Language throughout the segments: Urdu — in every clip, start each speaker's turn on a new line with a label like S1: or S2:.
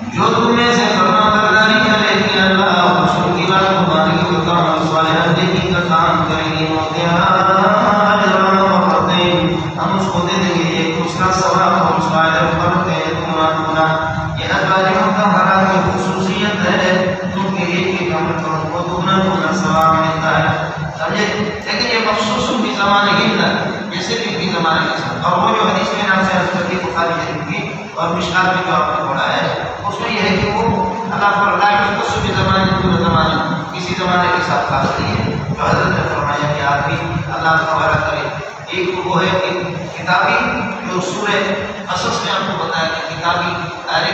S1: جو تم میں سے فرما برداری کرے گی اللہ رسول کی بات کو مانے گی وہ کام صالحات نیکی کا کام کرے گی ہم اس کو دے دیں گے ایک دوسرا ثواب اور اس کا اجر فرق ہے تمہارا گناہ یہ ازواجوں کا حرام کی خصوصیت ہے کیونکہ ایک ایک عمل پر وہ دگنا ثواب ملتا ہے سمجھے لیکن یہ مخصوص بھی زمانے ہند جیسے بھی زمانے کے ساتھ اور وہ جو حدیث میں نام سے عرض کرتی بخاری شریف کی اور مشکات میں جو آپ نے پڑھا ہے اس میں یہ ہے کہ وہ اللہ پر اللہ کے خصوص بھی زمانے کسی زمانے کے ساتھ خاص نہیں ہے جو حضرت نے فرمایا کہ آدمی اللہ تعالیٰ کرے ایک وہ ہے کہ کتابی جو سورہ قصص میں آپ کو بتایا کہ کتابی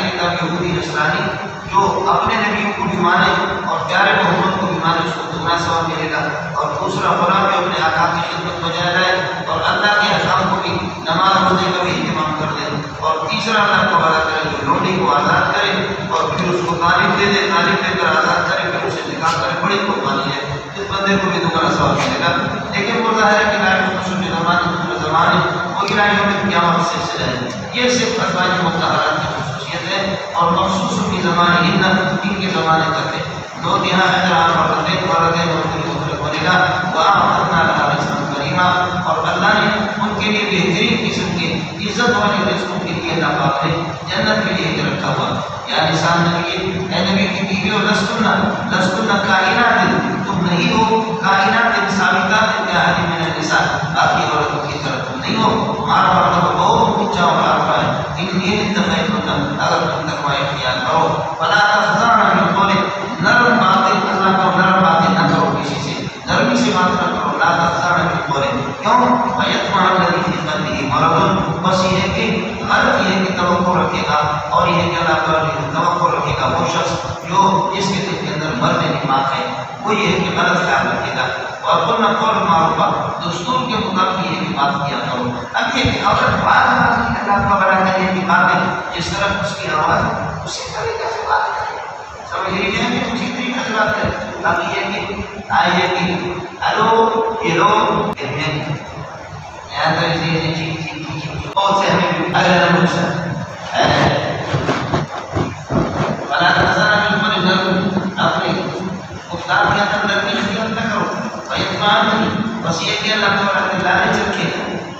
S1: کتاب یہودی نصرانی جو اپنے نبیوں کو بھی مانے اور پیارے محمد کو بھی مانے اس کو دگنا ثواب ملے گا اور دوسرا غلام جو اپنے آقا کی خدمت بجائے رہے اور اللہ کے احکام کو بھی نماز روزے کا بھی اہتمام کر دے اور تیسرا اللہ کو وعدہ کرے جو لونڈی کو آزاد کرے اور پھر اس کو تعلیم دے کر آزاد کرے پھر اسے نکاح کرے بڑی قربانی ہے اس بندے کو بھی دگنا ثواب ملے گا لیکن وہ ظاہر ہے کہ زمانے وہ الہی میں قیامت سے جائے یہ صرف ازواج مطہرات کی خصوصیت ہے اور مخصوص بھی زمانے ان کے زمانے تک ہے لوگ یہاں اجران پڑھتے ہونے گا اور اللہ نے ان کے لیے بہترین قسم کے عزت والے رزقوں کے لیے اللہ پاک نے جنت کے لیے رکھا ہوا یا نسان نبی اے نبی کی بیویوں لستن کائنات تم نہیں ہو کائنات ثابتات انتہائی من النساء باقی عورتوں کی طرف تم نہیں ہو تمہارا مرتبہ بہت اونچا اور آفا ہے ان یہ انتخاب اگر تم تقوی اختیار کرو فلا تخضعن بالقول نرم باتیں اللہ کو نرم باتیں نہ کرو کسی سے نرمی سے بات نہ کرو لا تخضعن بالقول کیوں فیطمع الذی فی قلبہ مرض بس یہ ہے کہ غلط یہ ہے کہ توقع رکھے گا اور یہ کہ اللہ تعالیٰ توقع رکھے گا وہ شخص جو جس کے دل کے اندر مرض دماغ ہے وہ یہ ہے کہ غلط خیال رکھے گا اور قلنا قول معروفہ دستور کے مطابق یہ بھی بات کیا کرو اب یہ کہ عورت بات اللہ کا بڑا کرے کی بات ہے جس طرح اس کی آواز اسی طریقے سے بات کرے سمجھ رہی ہے کہ اسی طریقے سے بات کرے اب یہ کہ آئیے کہ ہلو ہیلو یہاں تو اسی بہت سے ہمیں اگر ہمیشہ فلا تخضعن بالقول اپنے گفتار کے اندر نرمی اختیار نہ کرو فیطمع بس یہ کہ اللہ تعالیٰ کے لالچ رکھے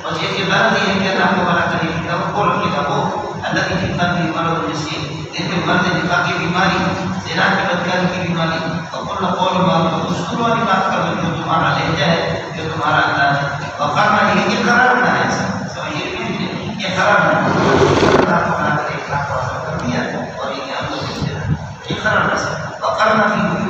S1: بس یہ کہ غلط یہ کہ اللہ تعالیٰ کرے کہ توقع رکھے گا وہ اللہ کی جتنا بھی مرض جس کے دل میں مرض نفاق کی بیماری زنا کی بدکاری کی بیماری اور قلنا قول معروف دستور والی بات کرو جو تمہارا لہجہ ہے جو تمہارا انداز ہے اور کرنا یہ قرار نہ ہے سمجھیے یہ قرار نہ ہے اللہ تعالیٰ کرے اخلاق کو حاصل کر دیا اور یہ کہ ہم لوگ یہ قرار نہ ہے اور کرنا بھی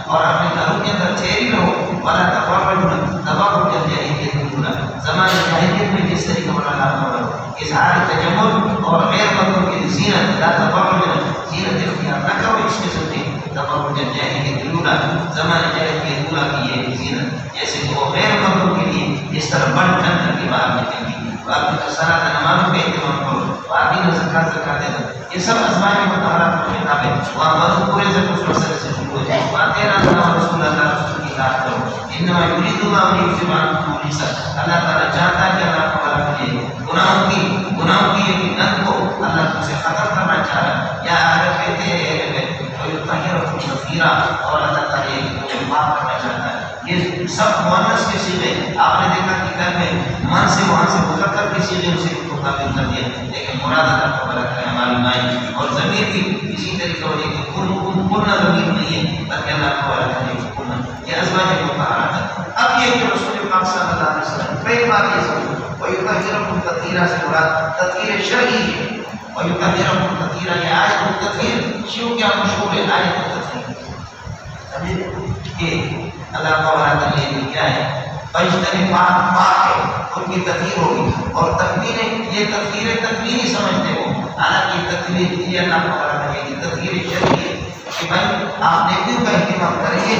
S1: اور اپنے گھروں کے اندر ٹھہری رہو والا تبرجن تبرج الجاہلیت الاولى زمانے جاہلیت میں جس طریقے پر اللہ تعالیٰ اظہار تجمل اور غیر مطلوب کی زینت لا تبرجن زینت اختیار نہ کرو اس قسم کی تبرج الجاہلیت الاولى زمانے جاہلیت الاولى کی یہ زینت جیسے کہ وہ غیر مطلوب کے لیے اس طرح بڑھ کر کے باہر نکلیں گی باقی صلاۃ نمازوں کا اہتمام کرو باقی زکات دے دو یہ سب ازواج مطہرات کی کتاب ہے وہاں بہت پورے سے کچھ مسئلے سے شروع ہو جائے باتیں اللہ رسول اللہ رسول کی اطاعت کرو انما یرید اللہ لیذهب عنکم الرجس اللہ تعالیٰ چاہتا ہے کہ اللہ تعالیٰ کے گناہوں کی یہ نن کو اللہ تم سے ختم کرنا چاہ رہا ہے یا عرب کہتے ہیں ویطہرکم تطہیرا اور اللہ تعالیٰ کو معاف کرنا چاہتا ہے یہ سب مؤنث کے صیغے آپ نے دیکھا کہ گھر میں من سے وہاں سے مذکر کے صیغے اسے مطابق کر دیا لیکن مراد اللہ کو غلط ہے ہماری مائیں اور ضمیر بھی اسی طریقے اور ایک پورنا ضمیر نہیں ہے بلکہ اللہ کو غلط ہے پورنا یہ ازواج مطہرات ہے اب یہ کہ رسول پاک صلی اللہ علیہ وسلم کئی بار یہ سمجھو ویطہرکم تطہیرا سے مراد تطہیر شرعی ہے ویطہرکم تطہیرا یہ آیت التطہیر شیعوں کیا مشہور ہے آیت التطہیر کہ اللہ تعالیٰ کا یہ کیا ہے فاجتنب پاک ہے ان کی تطہیر ہوگی اور تکمیل یہ تطہیر تکمیلی سمجھتے ہو حالانکہ یہ تطہیر یہ اللہ تعالیٰ کا یہ تطہیر شرعی ہے کہ بھائی آپ نیکیوں کا اہتمام کریں گے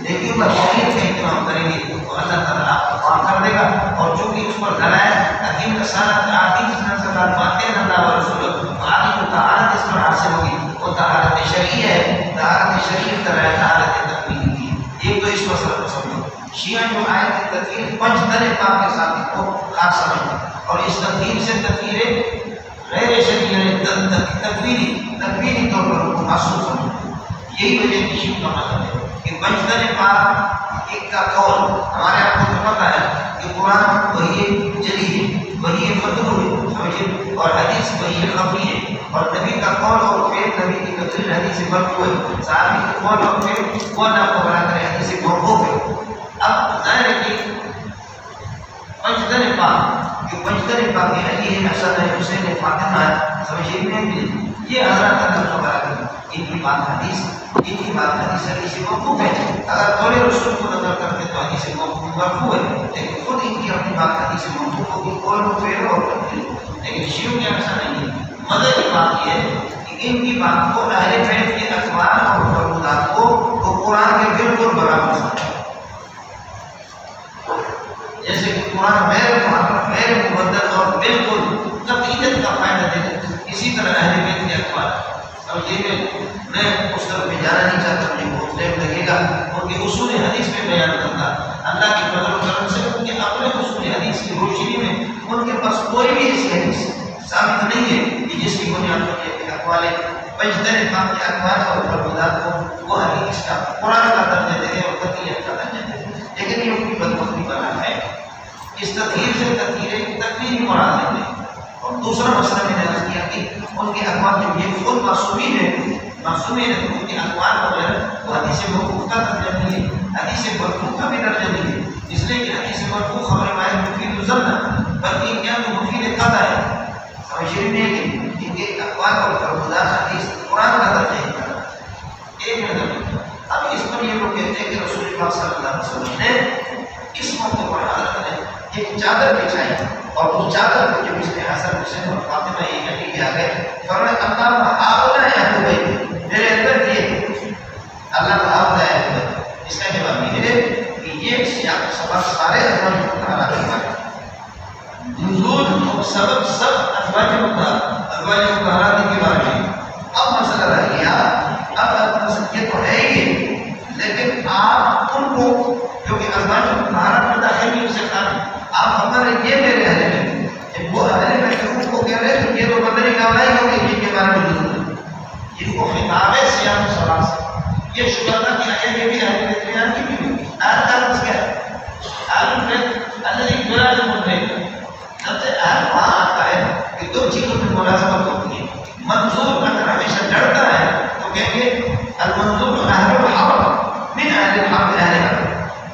S1: نیکیوں کا توحید کا اہتمام کریں گے تو اللہ تعالیٰ آپ کو معاف کر دے گا اور چونکہ اس پر دلائل حکیم کا سارا عادی جس طرح سے باتیں اللہ و رسول آگے جو طہارت اس پر حاصل ہوگی وہ طہارت شرعی ہے طہارت شرعی طرح طہارت تکمیلی کی ایک شیعہ جو آئے تھے تطہیر پنجتن پاک کے ساتھ کو خاص سمجھتے اور اس تطہیر سے تطہیر غیر شرعی تکوینی طور پر محسوس سمجھتے. یہی وجہ کشی کا مطلب ہے کہ پنجتن پاک ایک کا قول ہمارے آپ کو پتہ ہے کہ قرآن وحی جلی ہے، وحی مطلوب ہے سمجھے، اور حدیث وحی خفی ہے، اور نبی کا قول اور فعل نبی کی تقریر حدیث مرفوع ہے، صحابی کا قول اور فعل وہ نہ کو بنا کر حدیث موقوف ہے. اب ظاہر ہے کہ پنجتن پاک جو پنجتن پاک ہے علی ہے، حسن ہے، حسین ہے، فاطمہ ہے، سمجھے نہیں یہ حضرات کا خبر ہے. ان کی بات حدیث موقوف ہے. اگر قول رسول کو نظر کرتے تو حدیث مرفوع ہے، لیکن خود ان کی اپنی بات حدیث موقوف ہوگی، قول و فعل اور تقریر. لیکن شیعوں کے ایسا نہیں ہے. مگر کی بات یہ ہے کہ ان کی بات کو اہل بیت کے اقوال اور فرمودات کو وہ قرآن کے بالکل برابر سمجھتے. جیسے کہ قرآن غیر مبدل اور بالکل تقییدت کا فائدہ دے، اسی طرح اہل بیت کے اقوال. اب یہ میں اس طرف میں جانا نہیں چاہتا، مجھے بہت ٹائم لگے گا. ان کے اصول حدیث میں بیان کرتا اللہ کی فضل و کرم سے ان کے اپنے اصول حدیث کی روشنی میں ان کے پاس کوئی بھی ایسی حدیث ثابت نہیں ہے کہ جس کی بنیاد پر یہ اقوال پنجتن پاک کے اقوال اور فرمودات کو وہ حدیث کا قرآن کا درجہ دے اور تقییت کا درجہ دے. لیکن یہ ان کی بدبختی بنا ہے. اس تطہیر سے تقریر مراد لیتے ہیں. اور دوسرا مسئلہ میں نے عرض کیا کہ ان کے اقوال جو یہ خود معصومین ہیں تو ان کے اقوال وغیرہ وہ حدیث مرفوع کا درجہ نہیں ہے، حدیث مرفوع کا بھی درجہ نہیں ہے. اس لیے کہ حدیث مرفوع خبر واحد مفید الظن بلکہ کیا تو مفید قطع ہے. سمجھے نہیں کہ ان کے اقوال اور فرمودات حدیث قرآن کا درجہ ہے. ایک منٹ اب اس پر یہ لوگ کہتے ہیں کہ رسول اللہ صلی اللہ علیہ وسلم نے اس موقع پر حضرت نے ایک چادر بچھائی اور اس چادر کو جب اس نے حسن حسین اور فاطمہ یہ کہنے کے آگے فرمایا اللہ ہؤلاء اہل بیت، میرے اندر یہ اللہ تعالیٰ ہے. اس کا جواب یہ ہے کہ یہ سیاق سبب سارے ازواج مطہرات کے بارے نزول اور سبب سب ازواج مطہرات کے بارے میں. اب مسئلہ رہ گیا، اب یہ تو ہے ہی لیکن آپ ان کو جو کہ ازواج مطہرات میں داخل نہیں ہو سکتا، آپ ہمارے یہ میرے اہل بیت وہ اہل بیت ان کو کہہ رہے ہیں یہ تو مدنی کاملائی ہوگی جن کے بارے میں ضرور جن کو خطاب ہے سیاق و سبب سے. یہ شبہ تھا کہ آئے یہ بھی اہل بیت بیان کی بھی اہل کا لفظ کیا ہے؟ اہل بیت الذی یلازم البیت. جب سے اہل وہاں آتا ہے کہ دو چیزوں میں ملازمت ہوتی ہے. منظور اگر ہمیشہ لڑتا ہے تو کہیں گے المنظور اہل الحق من اہل الحق اہل الحق.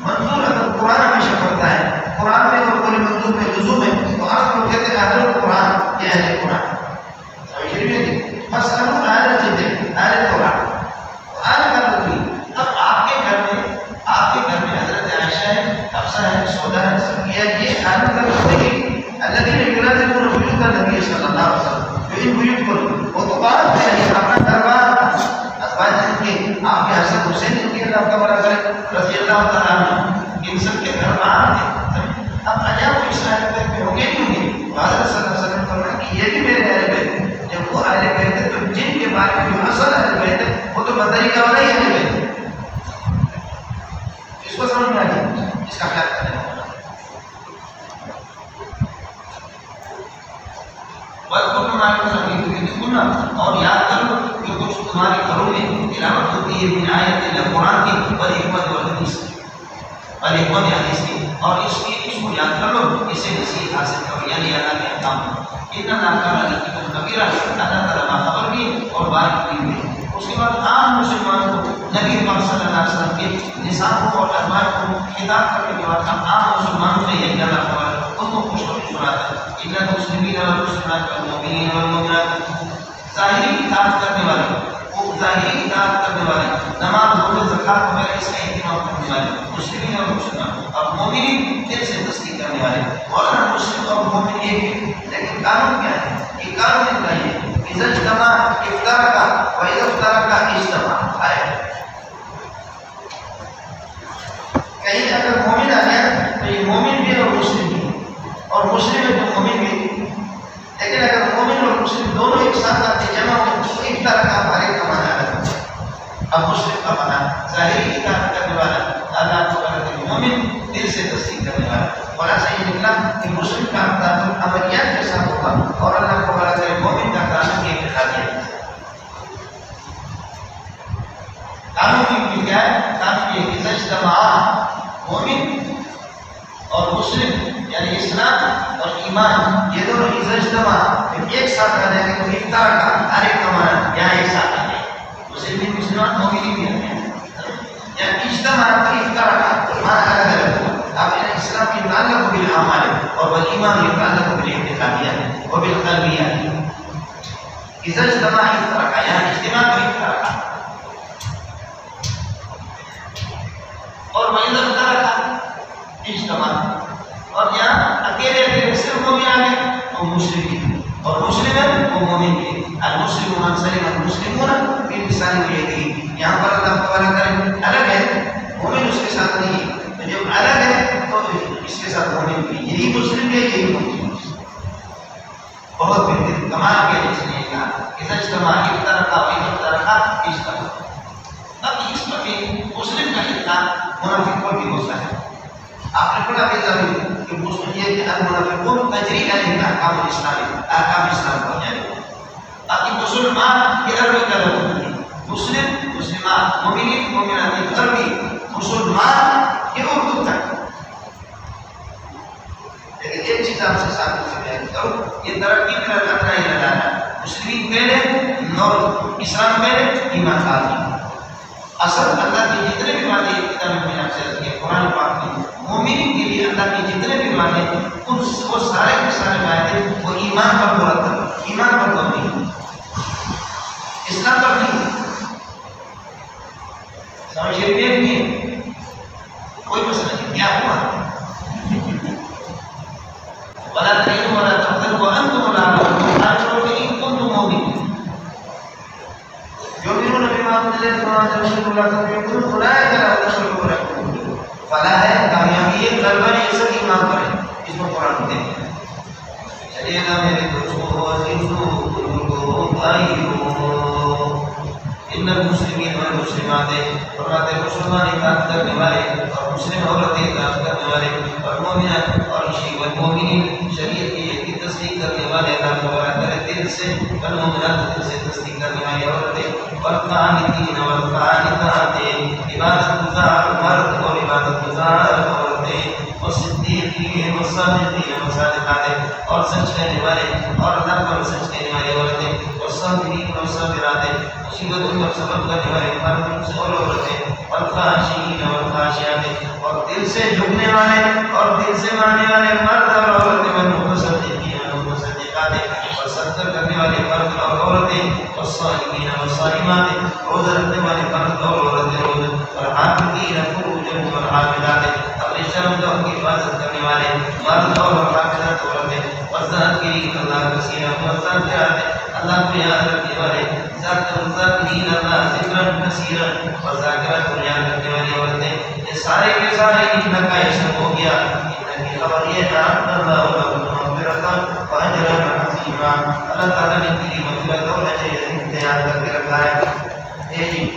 S1: منظور اگر قرآن ہمیشہ پڑھتا ہے قرآن میں اور کوئی منظور میں لزوم ہے تو آپ لوگ کہتے ہیں اہل القرآن یا اہل قرآن. بس ہم اہل جدید اہل قرآن اہل کا لطفی. اب آپ کے گھر میں حضرت عائشہ ہے، حفصہ ہے، سودا ہے، صفیہ، یہ اہل کا لطفی الذین یلازمون بیوت النبی صلی اللہ علیہ وسلم جو ان بیوت پر وہ تو بات ہے اپنا دربار ازواج جن کے آپ کے حسن حسین ان کے اللہ کا بڑا کرے رضی اللہ تعالیٰ عنہ ان سب کے دربار تھے. اب عجاب کو اس اہل بیت میں ہو گئے نہیں ہوگی. حضرت صلی اللہ علیہ وسلم فرمایا کہ یہ بھی میرے اہل بیت ہے. جب وہ اہل بیت ہے تو جن کے بارے میں جو اصل اہل بیت ہے وہ تو مدنی کاملائی اہل بیت ہے. اس کو سمجھ میں آ گیا اس کا خیال کرنا ہوگا. اور یاد کرو کہ کچھ تمہارے گھروں میں تلاوت ہوتی ہے من آیت اللہ قرآن کی اور حکمت و حدیث اور حکمت حدیث کی، اور اس کو یاد کر لو، اسے نصیحت حاصل کرو. یعنی اللہ کے احکام اتنا ناکارہ لکھن کبیرہ اللہ تعالیٰ باخبر بھی اور بارک بھی ہوئی. اس کے بعد عام مسلمان کو نبی پاک صلی اللہ علیہ وسلم کے نصاب اور ازواج کو خطاب کرنے کے بعد ہم عام مسلمانوں سے یہی اللہ تعالیٰ ان کو خوشخبری سناتا ہے. ان المسلمین والمسلمات والمؤمنین والمؤمنات ظاہری اطاعت کرنے والے، وہ ظاہری اطاعت کرنے والے، نماز روزہ زکات وغیرہ اس کا اہتمام کرنے والے مسلمین اور مسلمان، اور مومنین دل سے تصدیق کرنے والے. اور مسلم اور مومن ایک ہے، لیکن قانون کیا ہے؟ یہ قانون اتنا ہی ہے اذا اجتمع افترقا واذا افترقا اجتمع. کہیں اگر مومن آ گیا تو یہ مومن بھی اور مسلم بھی، اور مسلم ہے تو مومن بھی. لیکن اگر مومن اور مسلم دونوں ایک ساتھ آتے جمع ہو تو افترقا ہمارے کا معنی ہے. اب مسلم کا معنی ظاہری اطاعت کرنے والا اللہ تعالیٰ کے مومن ایمان یہ دونوں اجتماع ایک ساتھ آ جائیں گے تو افطار کا ہر ایک کا معنی یہاں ایک ساتھ آ جائے مسلم مسلمان مومنین بھی آتے ہیں یا اجتماع کا افطار کا معنی الگ الگ ہوگا اب اسلام کی تعلق بالاعمال اور ایمان کی تعلق بالاعتقادیات و بالقلبیات اذا اجتماع افطار کا یہاں اجتماع کا افطار کا اور وَإِذَا افْتَرَقَ اجتماع اور یہاں اکیلے اکیلے صرف مومن آ گئے وہ مشرکین اور مسلم وہ مومن بھی المسلم من سلم المسلمون من لسانه ويده یہاں پر اللہ تعالیٰ کرے الگ ہے مومن اس کے ساتھ نہیں تو جب الگ ہے تو اس کے ساتھ مومن بھی یہی مسلم ہے یہی مومن بہت بہترین کمال کے اس نے کہا اذا اجتماع افترقا وإذا افترقا اجتماع اب اس پر بھی مسلم کا حصہ منافق پر بھی ہوتا ہے آپ نے پڑھا بھی کہ مسلم یہ کہ المنافقون تجری علیہ احکام الاسلام احکام اسلام کو جائے باقی مسلمان یہ عربی کا لفظ ہے مسلم مسلمان مومنین مومنات عربی مسلمان یہ اردو کا لیکن ایک چیز آپ سے ساتھ سے بیان کروں یہ ترقی کا خطرہ ہی لگا مسلمین پہلے اور اسلام پہلے ایمان آدمی اصل اللہ کی جتنے بھی باتیں کتاب میں آپ سے رکھے قرآن پاک میں مومنین کے لیے اللہ کی جتنے بھی باتیں ان وہ سارے کے سارے باتیں وہ ایمان پر مرتب ایمان پر مبنی اسلام پر نہیں سمجھ رہے ہیں کوئی مسئلہ نہیں کیا ہوا ولا تهنوا ولا تحزنوا وانتم الاعلون ان كنتم مؤمنين يؤمنون بما انزل رسول الله صلى الله عليه وسلم اولئك لهم اجر فلا ہے کامیابی قلب میں یہ سب ایمان کرے اس کو قرآن میں دیکھیں چلیے گا میرے دوستوں ہندو بھائیوں ان المسلمین والمسلمات فرماتے مسلمان اطاعت کرنے والے اور مسلم عورتیں اطاعت کرنے والے اور مومنات اور والمؤمنین شریعت کی تصدیق کرنے والے اللہ تبارک کرے دل سے والمؤمنات دل سے تصدیق کرنے والی عورتیں والقانتین والقانتات عبادت گزار مرد اور عبادت گزار عورتیں والصدیقین والصادقین والصادقات اور سچ کہنے والے اور اللہ پر سچ کہنے والے عورتیں والصابرین والصابرات مصیبتوں پر صبر کرنے والے مرد اور عورتیں والخاشعین والخاشعات اور دل سے جھکنے والے اور دل سے ماننے والے مرد اور عورتیں والمتصدقین والمتصدقات اور صدقہ کرنے والے مرد اور عورتیں والصائمین والصائمات روزہ رکھنے والے مرد اور عورتیں روزہ والحافظین فروجهم والحافظات اپنے شرمگاہوں کی حفاظت کرنے والے مرد اور حافظات عورتیں والذاکرین اللہ کثیرا والذاکرات اللہ کو یاد رکھنے والے ذاکرین اللہ ذکرا کثیرا والذاکرات کو یاد رکھنے والی عورتیں یہ سارے کے سارے ان کا اسم ہو گیا ان کی خبر یہ جان اللہ مغفرتا واجرا عظیما اللہ تعالیٰ نے ان کی مغفرت اور اجر تیار کر کے رکھا ہے جی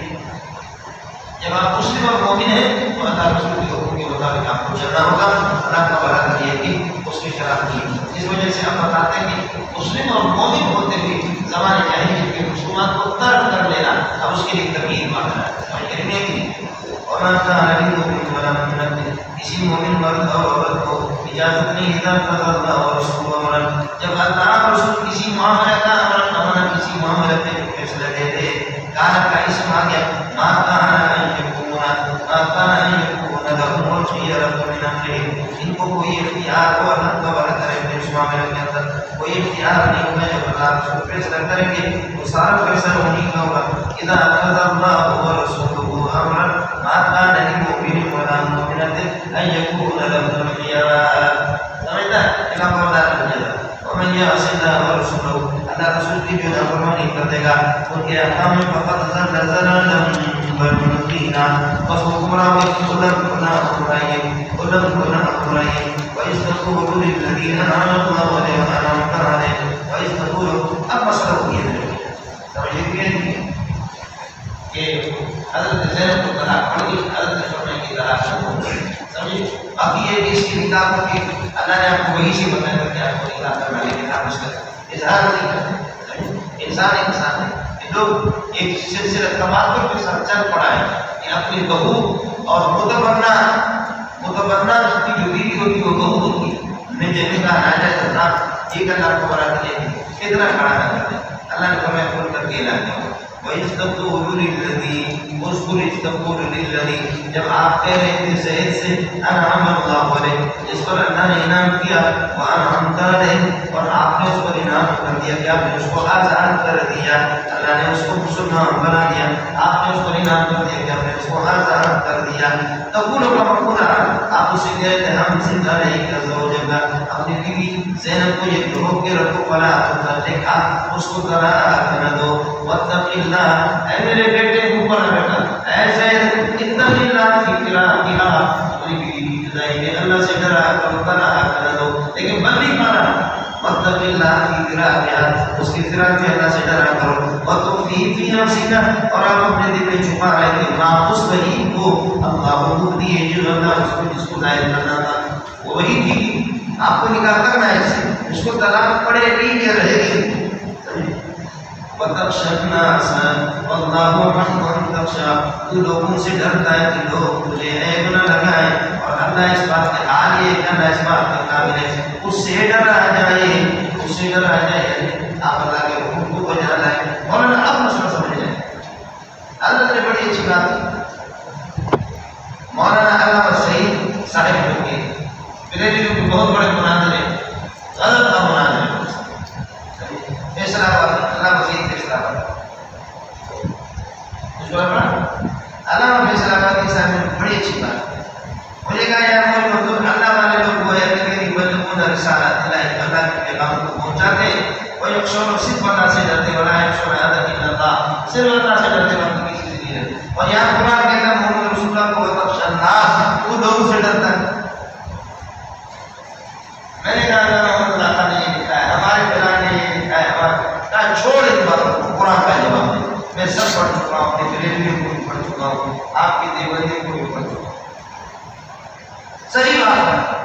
S1: جب آپ مسلم اور مومن ہیں تو اللہ رسول کے حکم کے مطابق آپ کو چلنا ہوگا اللہ کا برات یہ کہ اس کی شرح کی اس وجہ سے ہم بتاتے ہیں کہ مسلم اور مومن ہوتے ہوئے زمانے جاہلیت کے مسلمان کو ترک کر لینا اب اس کے لیے تبلیغ مانگنا ہے سمجھ کرنے کی اور کسی مومن مرد اور عورت کو اجازت نہیں ہدایت کر اللہ اور رسول امرن جب اللہ رسول کسی معاملہ کا امرن کسی معاملے پہ فیصلہ دے دے کہا کا اسم آ گیا ما کہا لهم الخيرة من أمرهم إن کوئی اختیار ہو اللہ تبارک کرے اپنے اس معاملے کے اندر کوئی اختیار نہیں ہوگا جب اللہ رسول فیصلہ کریں گے تو سارا فیصلہ وہی کا ہوگا اذا اخذ الله ورسوله امرا ما كان للمؤمن ولا مؤمنة ان يكون لهم الخيرة سمجھتا ہے ایک خبردار بن جائے ومن يعص الله ورسوله اللہ رسول کی جو نافرمانی کر دے گا ان کے احکام میں فقط ضلالا مبینا بس حکمراں ظلم گناہ برائیے وَإِذْ تَقُولُ لِلَّذِينَ آمَنُوا وَلِمَنْ آمَنَ وَإِذْ تَقُولُ اب مسئلہ ہو گیا سمجھے کہ حضرت زینب کو طلاق پڑ گئی حضرت سونے کی طلاق سمجھے اب یہ اس کی نکاح کو کہ اللہ نے آپ کو وہی سے بتایا کہ آپ کو نکاح کرنا ہے نکاح مسئلہ اظہار نہیں کرتے انسان ہے لوگ ایک سلسلہ تماتر کے ساتھ چل پڑا ہے کہ اپنی بہو اور متبنہ کی جو بیوی ہوتی ہے وہ بہو ہوتی ہے نیچے نکاح ناجائز حرام یہ کرنا آپ کو برا کرے کتنا کھڑا کر دے اللہ نے فرمایا کھول کر کے اعلان کیا وَإِسْتَغْفِرُوا لِلَّذِي اذْكُرِ اسْتَغْفِرُوا لِلَّذِي جب آپ کہہ رہے تھے زید سے انعم اللہ علیہ جس پر اللہ نے انعام کیا وَأَنْعَمْتَ عَلَيْهِ اور آپ نے اس پر انعام کر دیا کہ آپ نے اس کو آزاد کر دیا اللہ نے اس کو مسلمان بنا دیا آپ نے اس پر انعام کر دیا کہ آپ نے اس کو آزاد کر دیا تقول کا مقولہ آپ اسے کہتے ہیں ہم زندہ نہیں کر دو جگہ اپنی بیوی زینب کو یہ روک کے رکھو فلا تطلقا اس کو طلاق نہ دو واتق اللہ اے میرے بیٹے اوپر بیٹا اے زید اتق اللہ فی فراقها اپنی بیوی کی جدائی میں اللہ سے ڈرا کرو طلاق نہ دو لیکن بندی مانا واتق اللہ فی فراقها اس کی فراق میں اللہ سے ڈرا کرو وتخفی فی نفسک اور آپ اپنے دل میں چھپا رہے تھے ما اس وہی کو اللہ مبدی ہے جو اللہ اس کو ظاہر کرنا تھا وہ وہی تھی آپ کو نکاح کرنا ہے اس کو طلاق پڑے گی یا رہے گی وَتَخْشَى النَّاسَ وَاللَّهُ أَحَقُّ أَن تَخْشَىٰ تو لوگوں سے ڈرتا ہے کہ لوگ تجھے عیب نہ لگائیں اور اللہ اس بات کے عالی ہے کہ اللہ اس بات کے قابل ہے اس سے ڈرا جائے اس سے ڈرا جائے آپ اللہ کے حکم کو بجا لائیں مولانا اب مسئلہ سمجھ جائیں اللہ نے بڑی اچھی بات کی مولانا علامہ سعید صاحب جو کہ بریلویوں کے بہت بڑے مناظر ہیں غلط کا مناظر ہے فیصلہ علامہ سعید فیصلہ علامہ فیصلہ آبادی صاحب نے بڑی اچھی بات مجھے کہا یار کوئی مطلب اللہ والے لوگ وہ ہے کہ میری بلغون رسالت الہی اللہ کے پیغام کو پہنچاتے وہ یکشون صرف اللہ سے ڈرتے ولا یکشون احدا الا اللہ صرف اللہ سے ڈرتے ورنہ کسی سے نہیں ڈرتے اور یہاں قرآن کہتا ہے محمد رسول اللہ کو وتخشى الناس وہ لوگوں سے ڈرتا ہے میں نے کہا اللہ نے یہ لکھا ہے ہمارے فلاں نے یہ لکھا ہے ہمارا چھوڑ اس بات کو قرآن کا جواب دے میں سب پڑھ چکا ہوں اپنے بریلویوں کو بھی پڑھ چکا ہوں آپ کی دیوبندیوں کو بھی پڑھ چکا ہوں صحیح بات ہے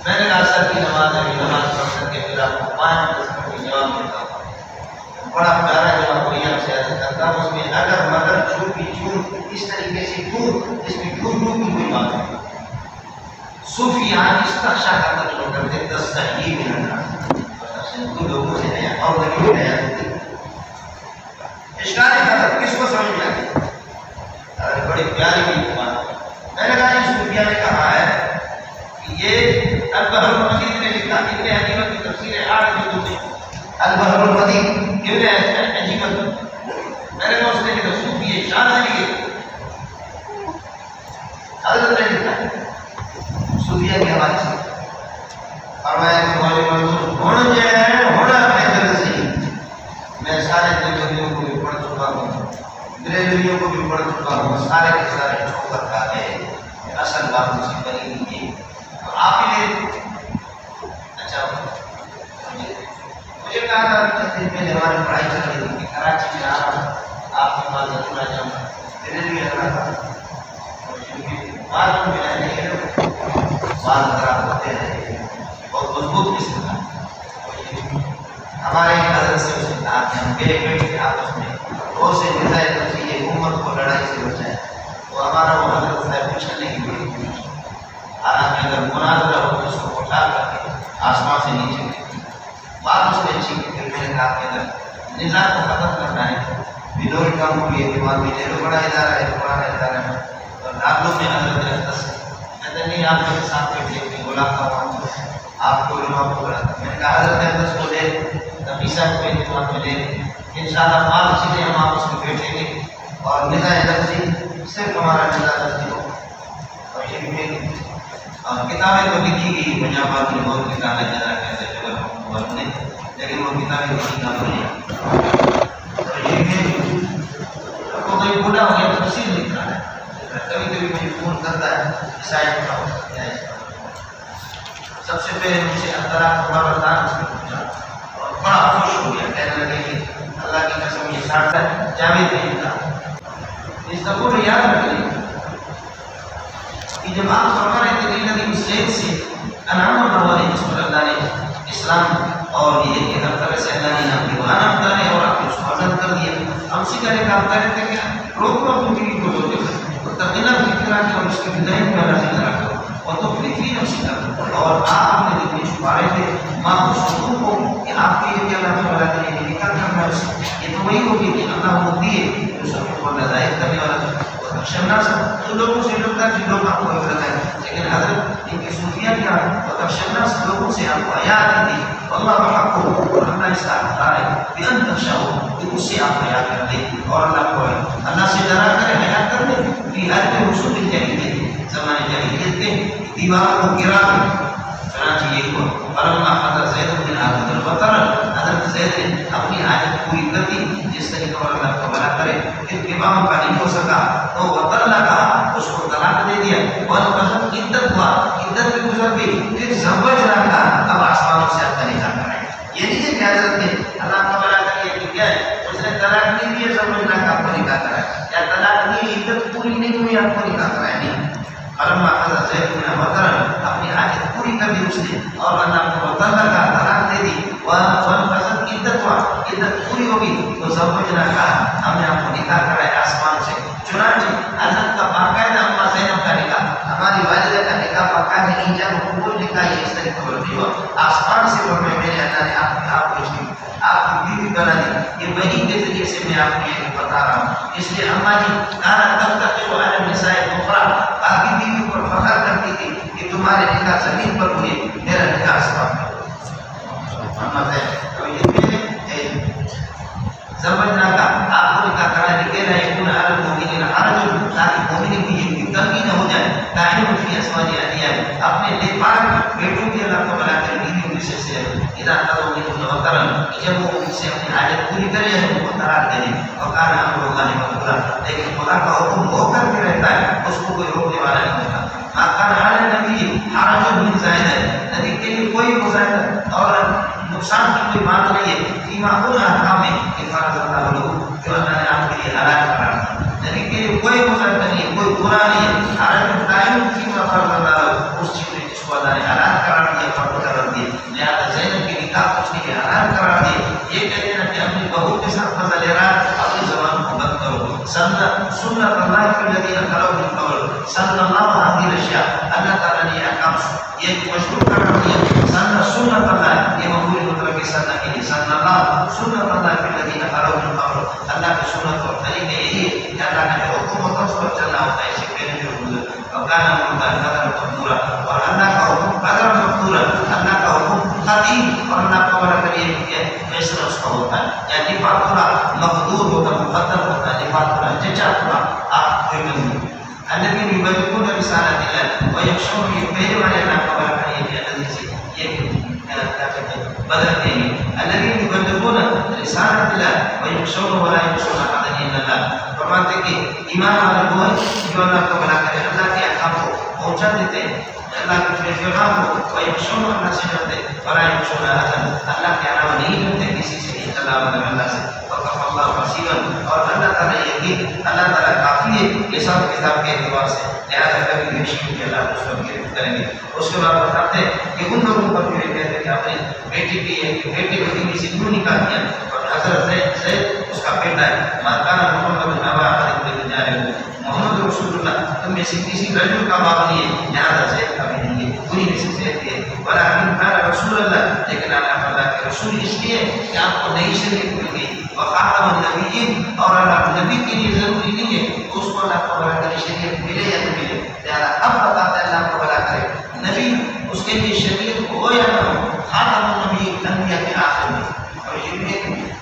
S1: میں نے کہا سر کی نماز ہے نماز پڑھ کر کے پھر آپ کو 5 قسم کے جواب دیتا ہوں بڑا پیارا جواب کوئی آپ سے ایسا کرتا ہوں اس میں اگر مگر جھوٹ کی جھوٹ اس طریقے سے جھوٹ اس میں جھوٹ کی کوئی بات نہیں صوفیان استخشا کا ترجمہ کرتے تستحیی من الناس تو لوگوں سے ہے اور لگی ہے اشکال ہے کس کو سمجھ میں آتی بڑی پیاری کی بات میں نے کہا یہ صوفیہ نے کہا ہے کہ یہ البحر المدید نے لکھا ابن حنیفہ کی تفسیر آٹھ جلدوں میں البحر المدید ابن حنیفہ میں نے کہا اس نے لکھا صوفی اشار سے لکھے حضرت نے لکھا صوفیہ کے حوالے سے اور میں تمہاری منظور ہونا چاہے ہونا بہتر صحیح میں سارے دیوبندیوں کو بھی پڑھ چکا ہوں بریلویوں کو بھی پڑھ چکا ہوں سارے کے سارے چھوکر کھا گئے اصل بات مجھے بنی نہیں ہے آپ ہی نے اچھا مجھے کہا تھا کہ چند دن پہلے ہماری پڑھائی چل رہی تھی کہ کراچی میں آ رہا آپ کے پاس ضرور آ جاؤں بریلوی آ رہا تھا بعد میں رہنے کے بال خراب ہوتے ہیں بہت مضبوط قسم کا ہمارے حضرت سے اس نے کہا کہ ہم گئے بیٹھ کے آپس میں بہت سے نظائے تفصیل امت کو لڑائی سے بچائے تو ہمارا وہ حضرت صاحب پوچھنے کی بڑی کوشش حالانکہ اگر مناظرہ ہو تو اس کو اٹھا کر کے آسمان سے نیچے گئی بات اس نے اچھی کی پھر میں نے کہا کہ اگر نظام کو ختم کرنا ہے بلوئی کام کو یہ دماغ میں لے لو بڑا ادارہ ہے پرانا ادارہ ہے اور لاکھوں میں حضرت رکھتا نہیں آپ کے ساتھ بیٹھے کہ ملاقات ہوا آپ کو علماء کو بڑھا میں نے کہا حضرت احمد کو لے نبی صاحب کو اعتماد میں لے انشاءاللہ پاک چیزیں ہم آپ اس میں بیٹھیں گے اور نظام لفظی صرف ہمارا نظام لفظی ہو اور یہ بھی کتابیں تو لکھی گئی پنجاب کی بہت کتابیں زیادہ کہتے جگہ نے لیکن وہ کتابیں لکھی کام نہیں اور یہ بھی وہ کوئی بوڑھا ہو گیا تفصیل لکھ رہا ہے کبھی کبھی مجھے فون کرتا ہے عیسائی کا سب سے پہلے مجھ سے اختراف ہمارا دان اس میں پوچھا اور بڑا خوش ہو گیا کہنے لگے کہ اللہ کی قسم یہ ساتھ ہے جاوید نہیں تھا اس کا پورا یاد رکھیے کہ جب آپ فرما رہے تھے کہ نبی حسین سے انعام اللہ جس پر اللہ نے اسلام اور یہ کہ ہر طرح سے اللہ نے آپ کی وہاں نام ہے اور آپ کو اس کو عزت کر دیا ہم سے کہنے کا آپ کہتے ہیں کہ روک لو تم کی کوئی ہوتے تقریباً فکرہ کہ ہم اس کی بدائی میں نازل کرا کرو اور تو فی نفسک، اور آپ اپنے دل میں چھپا رہے تھے ما خصوصوں کو کہ آپ کے لیے اللہ تعالیٰ نے یہ نکال کرنا ہے. یہ تو وہی ہوگی کہ اللہ وہ دیے جو سب کو نظائر کرنے والا تھا. تخشنا تو لوگوں سے ڈرتا کہ لوگ آپ کو عبرت ہے، لیکن حضرت ان کی صوفیہ کیا تخشنا لوگوں سے آپ کو حیا آتی تھی. اللہ حق کو اور اللہ اس کا حقدار ہے کہ ان تخشوا کہ اس سے آپ حیا کر دیں اور اللہ کو اللہ سے ڈرا کر حیا کر دیں. کہ ہر کے رسول جاہلیت زمانے جاہلیت کے دیوار کو گرا دیں. چنانچہ یہ ہوا فلما قضى زید بن عبد الوطر، حضرت زید نے اپنی حاجت پوری کر دی جس طریقے اور اللہ کو بنا کرے. اتباع کا نہیں ہو سکا تو وطر لگا، اس کو طلاق دے دیا. اور بہت عدت ہوا، عدت بھی گزر گئی، پھر زوج رکھا. اب آسمانوں سے آپ کا نکاح کرائے. یہ نہیں ہے کہ حضرت نے اللہ کا بنا کر یہ کیا ہے، اس نے طلاق نہیں دیا زوج رکھا آپ کو نکاح کرائے، یا طلاق دی عدت پوری نہیں ہوئی آپ کو نکاح کرائے. نہیں، فلما قضى زید بن وطر، اپنی حاجت پوری کر دی اس نے اور اللہ کو وطر لگا، طلاق دے دی. وانقضت عدت ہوا، عدت پوری ہوگی تو زوجنا کہا ہم نے آپ کو نکاح کرائے آسمان سے. چنانچہ حضرت کا باقاعدہ اما زینب کا نکاح، ہماری والدہ کا نکاح باقاعدہ ایجاب و قبول نکاح اس طریقے پر نہیں ہوا. آسمان سے فرمائے میرے اللہ نے آپ کو آپ کی بیوی بنا دی. یہ وحی کے ذریعے سے میں آپ کو یہ بتا رہا ہوں. اس لیے اما جی کانا تفتخر علی النساء الاخرى، باقی بیوی پر فخر کرتی تھی کہ تمہارے نکاح زمین پر ہوئے، میرا نکاح آسمان پر. زوجنا کا آپ کو نکاح کرا لکھے رہے کن علی المؤمنین حرج، تاکہ مومنین کی یہ تنگی نہ ہو جائے. تعلیم فی ازواج ادعیاء، اپنے نیپاک بیٹوں کی اللہ کو بنا کر بیویوں سے اذا قضوا منهن وطرا، جب وہ ان سے اپنی حاجت پوری کرے ہیں ان کو طلاق دے دیں. وکان امر اللہ مفعولا، لیکن خدا کا حکم ہو کر کے رہتا ہے، اس کو کوئی روکنے والا نہیں ہوتا. ما کان علی النبی حرج من زائدہ، نبی کے لیے کوئی مزاحمت اور نقصان کی کوئی بات نہیں ہے. فیما ان احکام میں فرض اللہ له، جو اللہ نے آپ کے لیے حلال کرا. نبی کے لیے کوئی مزاحمت نہیں ہے، کوئی برا نہیں ہے. حرج قائم فیما فرض اللہ له، اس چیز میں جس کو اللہ نے حلال کرا دیا، فرض کرا دیا. لہذا زینب کی نکاح اس نے حلال کرا دیا. یہ کہتے ہیں کہ اپنی بہو کے ساتھ مزہ لے رہا ہے، اپنی زبان کو بند کرو. سنت اللہ فی الذین خلوا من قبل صلی اللہ علیہ وسلم، اللہ تعالیٰ نے یہ احکام یہ مشروع کرا دیا. سنت اللہ، یہ مقبول مطلب کی سنت کے لیے سنت اللہ، سنت اللہ فی الذین خلوا من قبل، اللہ کی سنت اور طریقے یہی ہے کہ اللہ کا جو حکم ہوتا ہے اس پر چلنا ہوتا ہے. اس سے پہلے جو گزر وکان امر اللہ قدر مقدورا، اور اللہ کا حکم قدر مقدورا، اللہ کا حکم خطیر، اور اللہ کا بڑا کریے کہ فیصلہ اس کا ہوتا ہے. یعنی بات پورا مقدور ہوتا ہے، مقدر ہوتا ہے، بات پورا جچا پورا آپ کوئی نہیں. الذين يبلغون رسالات الله ويخشون، یہ پہلے والے اللہ کا بڑا کریے کہ اللہ سے یہ بدلتے ہیں. الذين يبلغون رسالات الله ويخشون ولا يخشون احدا الا الله، فرماتے کہ ایمان والے وہ ہیں جو اللہ کو بنا کرے، اللہ کے احکام کو پہنچا دیتے ہیں، اللہ کے پیغام کو. ويخشون اللہ سے ڈرتے، ولا يخشون احدا، اللہ کے علاوہ نہیں ڈرتے کسی سے الا اللہ سے. وكفى الله حسيبا، اور اللہ تعالیٰ یقین اللہ تعالیٰ کافی ہے حساب کتاب کے اعتبار سے. لہٰذا کبھی بھی شک کہ اللہ اس پر گرفت کریں گے. اس کے بعد بتاتے ہیں کہ ان لوگوں پر جو یہ کہتے ہیں کہ اپنے بیٹی کی بیٹے کو بیوی سے کیوں نکاح کیا، اور حضرت زید اس کا بیٹا ہے. ماکان محمد بن ابا خالد بن جارے، محمد رسول اللہ تم میں سے کسی رجل کا باپ نہیں ہے، لہٰذا زید کا بھی نہیں ہے، انہیں میں سے زید ہے. ولكن كان رسول اللہ، لیکن اللہ کے رسول اس لیے کہ آپ کو نئی شریعت مل گئی. وخاتم النبیین، اور اللہ نبی کے لیے ضروری نہیں ہے اس کو اللہ کو بڑا کرے شریعت ملے یا نہ ملے. لہٰذا اب بتاتا ہے اللہ کو بڑا کرے نبی اس کے لیے شریعت ہو یا نہ ہو. خاتم النبیین، انبیاء کے آخر میں. اور یہ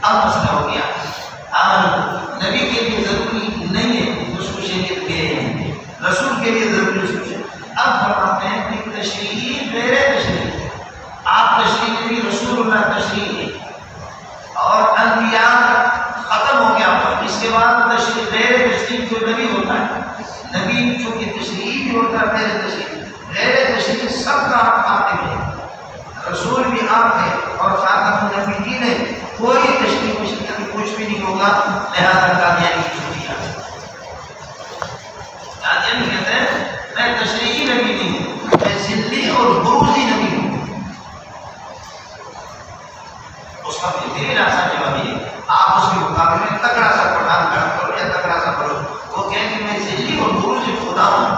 S1: اب مسئلہ ہو گیا، نبی کے لیے ضروری نہیں ہے اس کو شریعت ملے، رسول کے لیے ضروری اس کو شریعت. اب فرماتے ہیں کہ تشریح غیر تشریح، آپ تشریح بھی رسول اللہ تشریح ہے اور انبیاء ختم ہو گیا. اس کے بعد تشریح غیر تشریح جو نبی ہوتا ہے، نبی چونکہ تشریح بھی ہوتا ہے غیر تشریح، غیر تشریح سب کا آپ خاتم ہے، رسول بھی آپ ہے اور خاتم النبیین ہے. کوئی تشریح کچھ بھی نہیں ہوگا. لہذا قادیانی کی چھٹیاں، قادیانی کہتے ہیں میں تشریحی نبی نہیں ہوں، میں ذلی اور بروزی نبی ہوں. اس کا بہترین آسان جواب یہ، آپ اس کے مقابلے میں تکڑا سا پڑھان کرو یا تکڑا سا پڑھو. وہ کہیں کہ میں ذلی اور بروزی خدا ہوں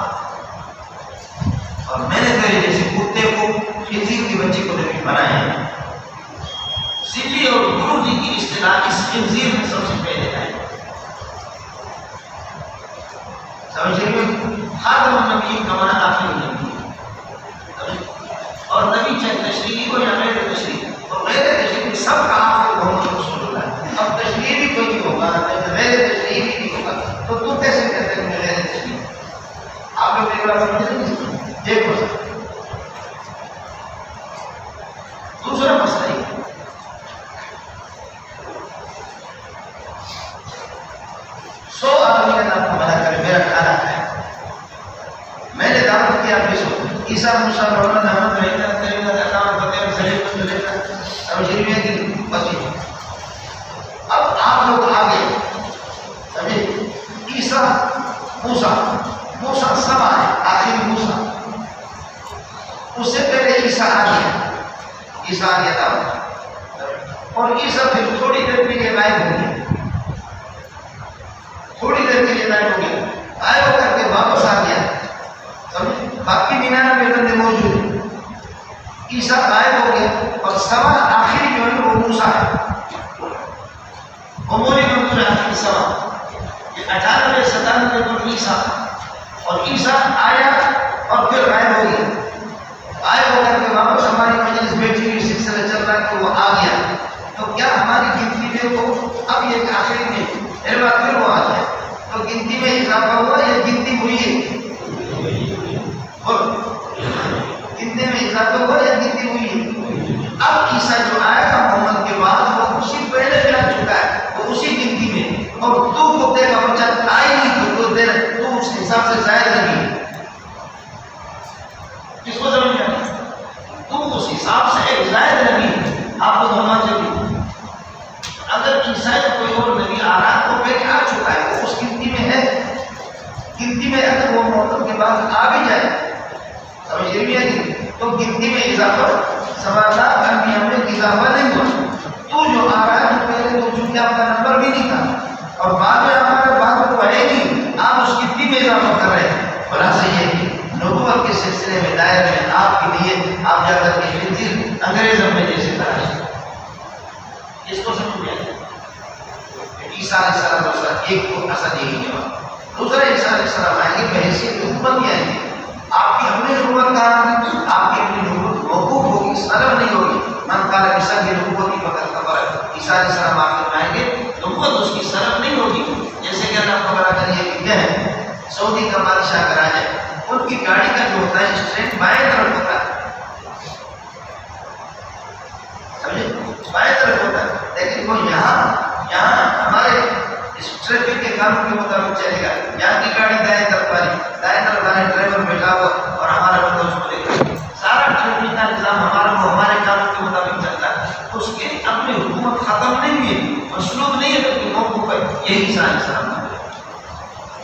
S1: اور میں نے کرے جیسے کتے کو خنزیر کی بچی کو نبی بنایا ہے. سلی اور گرو جی کی اصطلاح اس خنزیر میں سب سے پہلے آئی. سمجھ رہے ہیں؟ خاتم النبی کا معنی آخری نبی اور نبی چاہے تشریحی ہو یا غیر تشریحی، اور غیر تشریحی سب کا آپ کو محمد رسول اللہ ہے. اب تشریحی بھی کوئی نہیں ہوگا، غیر تشریحی بھی نہیں ہوگا، تو تم کیسے کہتے ہیں غیر تشریحی؟ آپ لوگ ایک بار سمجھ رہے ہیں؟ دیکھو سر دوسرا مسئلہ یہ سو آدمی کا نام کو منع کرے میرا کھانا ہے، میں نے دعوت کیا آپ سو عیسیٰ موسیٰ محمد احمد رہتا تیرے اکاؤنٹ فتح سلیف لیتا اب جرمیہ کی بچی. اب آپ لوگ آگے سمجھے عیسیٰ موسیٰ سب آئے، آخری موسیٰ، اس سے پہلے عیسیٰ آ گیا دعوت، اور عیسیٰ پھر تھوڑی دیر کے لیے غائب ہو گیا، تھوڑی دیر کے لیے غائب ہو گیا، غائب ہو کر کے واپس آ گیا. باقی 99 بندے موجود ہیں، عیسیٰ غائب ہو گیا، اور سوا آخری جو ہے وہ موسیٰ ہے. عمومی منظور آخری سوا یہ 98 97 پر عیسیٰ، اور عیسیٰ آیا اور پھر غائب ہو گیا. غائب ہو کر کے واپس ہماری مجلس بیٹھی ہوئی سلسلہ چل رہا ہے کہ وہ آ گیا. تو کیا ہماری گنتی میں وہ اب یہ آخری میں پھر بعد پھر وہ آ جائے تو گنتی میں اضافہ ہوا یا گنتی ہوئی ہے؟ گنتی میں اضافہ ہوا یا گنتی ہوئی ہے؟ اب عیسیٰ جو آیا تھا محمد کے بعد وہ اسی پہلے بھی آ چکا ہے، وہ اسی گنتی میں، اور تو کتے کا بچہ آئی نہیں تو تو اس حساب سے زائد نہیں. کس کو سمجھ میں آئی؟ تو اس حساب سے ایک زائد نہیں. آپ کو ہونا چاہیے اگر عیسیٰ کوئی اور نبی آ رہا تو پہلے آ چکا ہے، وہ اس گنتی میں ہے. گنتی میں اگر وہ محمد کے بعد آ بھی جائے سمجھ رہی ہے تو گنتی میں اضافہ سوالات انبیاء میں اضافہ نہیں ہوا. تو جو آ رہا ہے پہلے تو چونکہ آپ کا نمبر بھی نہیں تھا اور بعد میں ہمارے بعد تو ہے نہیں، آپ اس گنتی میں اضافہ کر رہے ہیں. خلاصہ یہ کہ نبوت کے سلسلے میں دائر میں آپ کے لیے آپ جا کر کے خنزیر انگریزوں میں جیسے تراش اس کو سمجھ میں آئے. عیسیٰ علیہ السلام ایک کو اصل یہی ہے. دوسرا عیسیٰ علیہ السلام آئیں گے بحیثیت حکومت آئیں گے. آپ کی اپنی نبوت کا آپ کی اپنی نبوت موقوف ہوگی، سلب نہیں ہوگی. من قال عیسیٰ کی نبوت کی فقط خبر ہے. عیسیٰ علیہ السلام آپ کے آئیں گے نبوت اس کی سلب نہیں ہوگی. جیسے کہ اللہ خبر کریے کہ کیا ہے سعودی کا بادشاہ اگر آ جائے ان کی گاڑی کا جو ہوتا ہے اسٹرینڈ بائیں طرف ہوتا ہے، سمجھے بائیں طرف ہوتا ہے، لیکن وہ یہاں ہمارے اس ٹریفک کے قانون کے مطابق چلے گا. یہاں کی گاڑی دائیں طرف والے ڈرائیور بیٹھا ہوا اور ہمارا بندہ اس کو لے گا. سارا ٹریفک کا نظام ہمارا وہ ہمارے قانون کے مطابق چلتا ہے. اس کی اپنی حکومت ختم نہیں ہوئی، مسلوب نہیں ہے، بلکہ موقوف ہے. یہی عیسیٰ علیہ السلام ہے.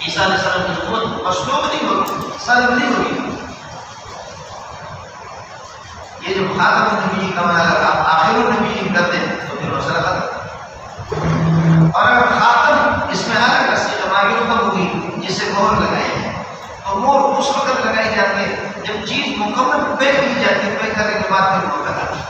S1: عیسیٰ علیہ السلام کی حکومت مسلوب نہیں ہوگی، سلب نہیں ہوگی. یہ جو خاتم النبی کا معنی اگر آپ آخر النبی کرتے ہیں تو پھر مسئلہ ختم. اور اگر خاتم اس میں آگے رسی جماعی ختم ہوگی جس سے مہر لگائے ہیں تو مہر اس وقت لگائی جاتی ہے جب چیز مکمل پیک کی جاتی ہے. پیک کرنے کے بعد پھر مہر لگاتی ہے.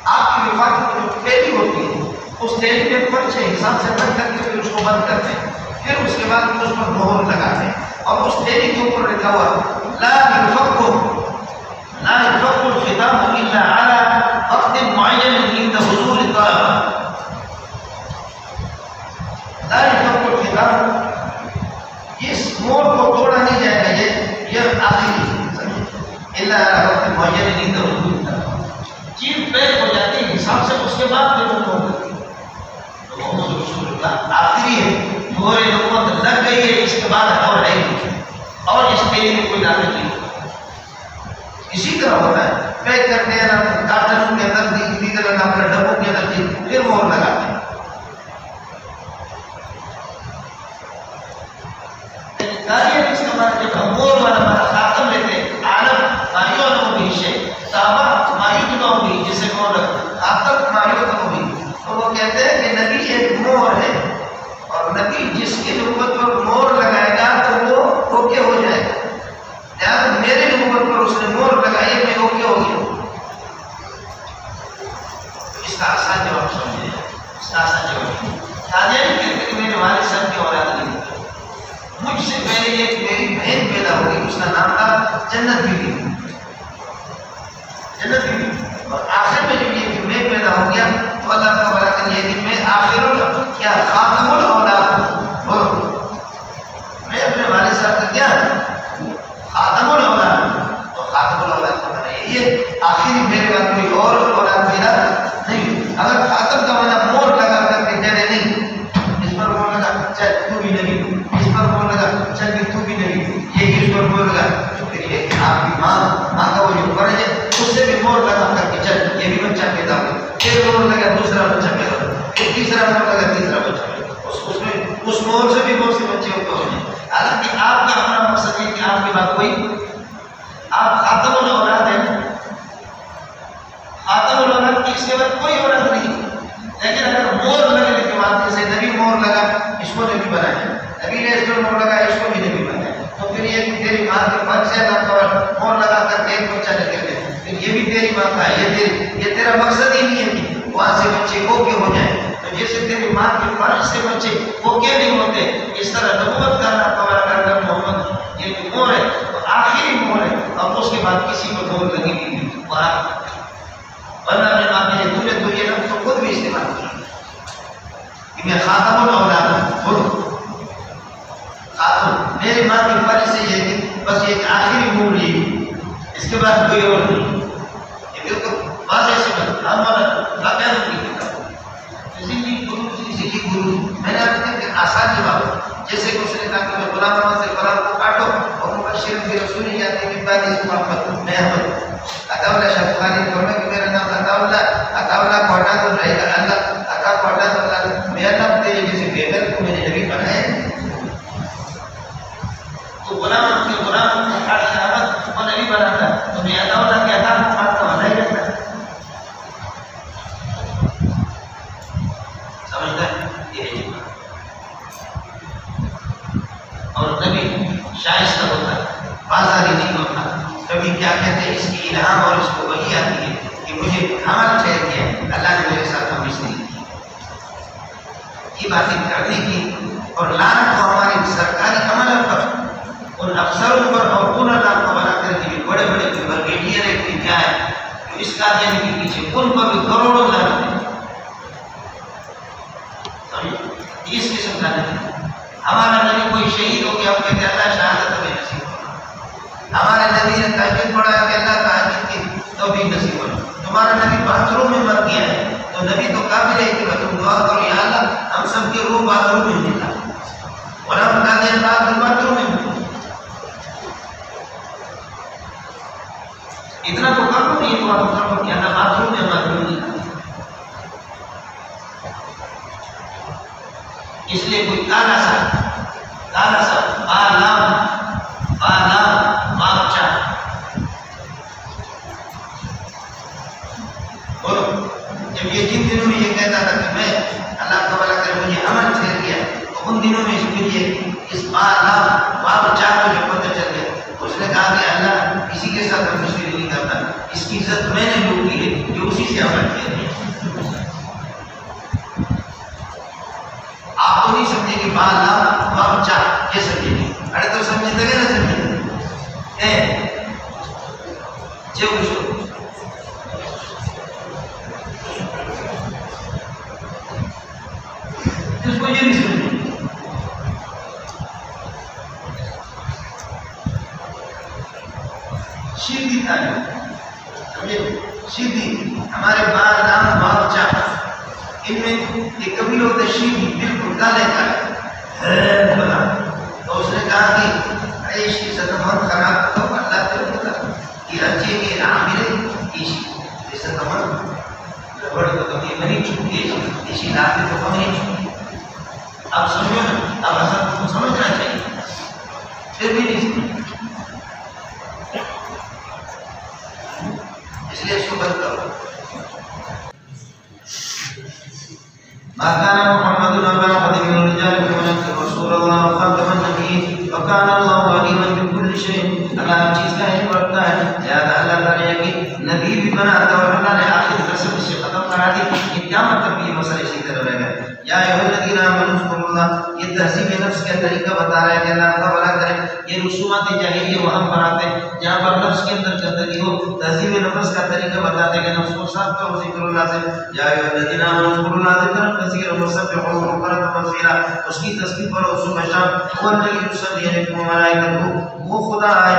S1: آپ کی وفاقت جو تھیلی ہوتی ہے اس تھیلی کے پرچے حساب سے بند کر کے پھر اس کو بند کرتے ہیں، پھر اس کے بعد اس پر مہر لگاتے ہیں اور اس تھیلی کے اوپر لکھا ہوا لا يفك الختام الا على وقت معين عند حضور الطلب. لا يفك الختام، اس مہر کو توڑا نہیں جائے گا، یہ آخری الا على وقت معين عند حضور الطلب. چیز پیک ہو جاتی ہے حساب سے، اس کے بعد پھر وہ محمد رسول اللہ آخری ہے. مہر نبوت لگ گئی ہے، اس کے بعد اور نہیں، اور اس کے لیے کوئی دعوت نہیں. اسی طرح ہوتا ہے پیک کرتے ہیں نا کارٹن کے اندر دیگر اپنے ڈبوں کے اندر پھر مہر لگاتے ہیں. اس کا مطلب جب ہم مہر والا خاتم لیتے ہیں عالم مایو نو بھی شے صحابہ مایو نو بھی جسے مہر خاتم مایو نو بھی، تو وہ کہتے ہیں کہ نبی ایک مہر ہے اور نبی جس کی نبوت پر مہر لگائے گا تو وہ اوکے ہو جائے گا. میرے مجھ سے پہلے ایک میری بہن پیدا ہوگی، اس کا نام تھا جنت بیوی، جنت بیوی، اور آخر میں جب یہ کہ میں پیدا ہو گیا تو اللہ کا بڑا کر یہ کہ میں آخر کیا خاتم الاولاد ہوں، میں اپنے والد صاحب کا کیا خاتم الاولاد، تو خاتم الاولاد کا معنی یہی ہے آخری میرے بعد کوئی اور اولاد میرا نہیں۔ اگر خاتم کا معنی مور لگا کر کے کہہ رہے نہیں، اس پر مور لگا چل تو بھی نبی، اس پر مور لگا چل بھی تو بھی نبی، یہ اس پر مور لگا تو پھر یہ کہ آپ کی ماں کا وہ جو فرض ہے اس سے بھی مور لگا کر کے چل یہ بھی بچہ پیدا ہو، پھر مور لگا دوسرا بچہ پیدا ہو، پھر تیسرا مور لگا تیسرا بچہ پیدا ہو، اس میں اس مور سے بھی بہت سے بچے ہوتے ہیں۔ حالانکہ آپ کا ہمارا مقصد ہے کہ آپ کے بعد کوئی آپ خاتم الاولاد ہیں، خاتم الاولاد کی اس کے بعد کوئی اولاد نہیں، لیکن اگر مور لگنے کے بعد جیسے نبی مور لگا اس کو نبی بنایا، نبی نے اس پر مور لگا اس کو بھی نبی بنایا، تو پھر یہ کہ تیری ماں کے فرض سے اللہ تعالیٰ مور لگا کر ایک بچہ نکل گیا، پھر یہ بھی تیری ماں کا ہے، یہ تیرا مقصد ہی نہیں ہے کہ وہاں سے بچے وہ کیوں ہو جائیں، تو جیسے تیری ماں کے فرض سے بچے وہ کیوں نہیں ہوتے، اس طرح نبوت کا اللہ تعالیٰ کا محمد یہ کہ مور ہے تو آخری مور ہے، اور اس کے بعد کسی کو مور لگی نہیں ورنہ اپنے ماں کے لیے تو یہ لفظ تو خود بھی استعمال کیا کہ میں خاتم الاولاد ہوں، خاتم میری ماں کی فرض سے یہ کہ بس ایک آخری مور لی، اس کے بعد کوئی اور نہیں، یہ بالکل واضح سے بات ہمارا باقاعدہ نہیں کرتا زندگی گرو زندگی گرو میں نے آپ کہ آسان جواب جیسے کہ اس نے کہا کہ میں غلام محمد سے غلام کو کاٹو اور مبشر بھی رسول جاتے ہیں بعد اس محمد میں احمد عطاءاللہ شاہ بخاری فرمائے کہ میرا نام عطاءاللہ کو ہٹا تو رہے گا اللہ، عطا کو ہٹا تو اللہ، میرا نام تیرے جیسے بہتر کو میں نے نبی بنایا تو غلام کے غلام احمد وہ نبی بنا تھا تو میں عطاءاللہ کے عطا کو بات کا وعدہ ہی رکھتا سمجھتا ہے یہ اور نبی شائستہ ہوتا ہے، بازاری نہیں ہوتا، کبھی کیا کہتے ہیں اس کی الہام اور اس کو وحی آتی ہے کہ مجھے عمل ٹھہر گیا اللہ نے میرے ساتھ ہمیش نہیں کی، یہ باتیں کرنے کی اور لعنت کو ہمارے سرکاری عمل پر ان افسروں پر اور ان اللہ کو بنا کر کے بڑے بڑے برگیڈیئر ہیں کیا ہے جو اس قادیانی کے پیچھے ان پر بھی کروڑوں لعنت ہیں، اس قسم کا نہیں۔ ہمارا نبی کوئی شہید ہو گیا کہتے ہیں اللہ شہادت ہمیں نصیب ہونا، ہمارے نبی نے تہجد پڑھا کہ اللہ تہجد کی توفیق نصیب ہونا، تمہارا نبی باتھ روم میں مر گیا ہے تو نبی تو قابل ہے کہ تم دعا کرو یا اللہ ہم سب کے روح باتھ روم میں ملا اور ہم قادیان باتھ روم میں ملا، اتنا تو کر لو نہیں تو آپ کرو کہ اللہ باتھ روم میں ہمارے روح ملا، اس لیے کوئی کالا سا بالام مارچا اور جب یہ جن دنوں میں یہ کہتا تھا کہ میں اللہ کا بھلا کرے مجھے عمل ٹھہر گیا تو ان دنوں میں اس کے لیے اس بالام مارچا کو جو پتہ چل گیا اس نے کہا کہ اللہ کسی کے ساتھ میں مشکل نہیں کرتا، اس کی عزت میں نے لوٹی ہے جو اسی سے عمل ٹھہر گیا۔ آپ تو نہیں سمجھیں کہ بالام مارچا یہ سمجھیں گے، ارے تو سمجھتے گئے نا سمجھیں جو اس کو یہ نہیں سمجھیں سیدھی تعلیم سمجھے، سیدھی ہمارے بالام مارچا ان میں ایک کبھی لوگ تشریفی بالکل کالے کالے بنا تو اس نے کہا کہ عیش کی ستمت خراب تو اللہ کے ہوتا کہ اچھے کے نام ملے اسی ستمت بڑی تو کبھی نہیں چھوٹی اسی رات میں تو کم نہیں چھوٹی، اب سمجھو نا اب اصل کو سمجھنا چاہیے پھر بھی نہیں سمجھ، اس لیے اس کو بند کرو۔ ما كان محمد أبا أحد من رجالكم ولكن رسول الله وخاتم النبيين وكان الله عليما بكل شيء، اللہ ہر چیز کا علم رکھتا ہے، لہذا اللہ تعالیٰ نے کہ نبی بھی بنا اور اللہ نے آخر رسم سے ختم کرا دی کہ قیامت تک بھی یہ مسئلہ اسی طرح رہ گئے۔ یا ایھا الذین آمنوا اذکروا اللہ، یہ تہذیب نفس کا طریقہ بتا رہا ہے کہ اللہ کا بھلا کرے. یہ رسومات جاہلیہ وہاں بناتے ہیں جہاں پر نفس کے اندر گندگی ہو، تہذیب نفس کا طریقہ بتاتے ہیں کہ نفس کو صاف کرو ذکر اللہ سے. یا ایھا الذین آمنوا اذکروا اللہ ذکرا کثیرا وسبحوہ بکرۃ وصیلا، اس کی تسبیح پڑھو صبح شام. هو الذی یصلی علیکم وملائکتہ، وہ خدا ہے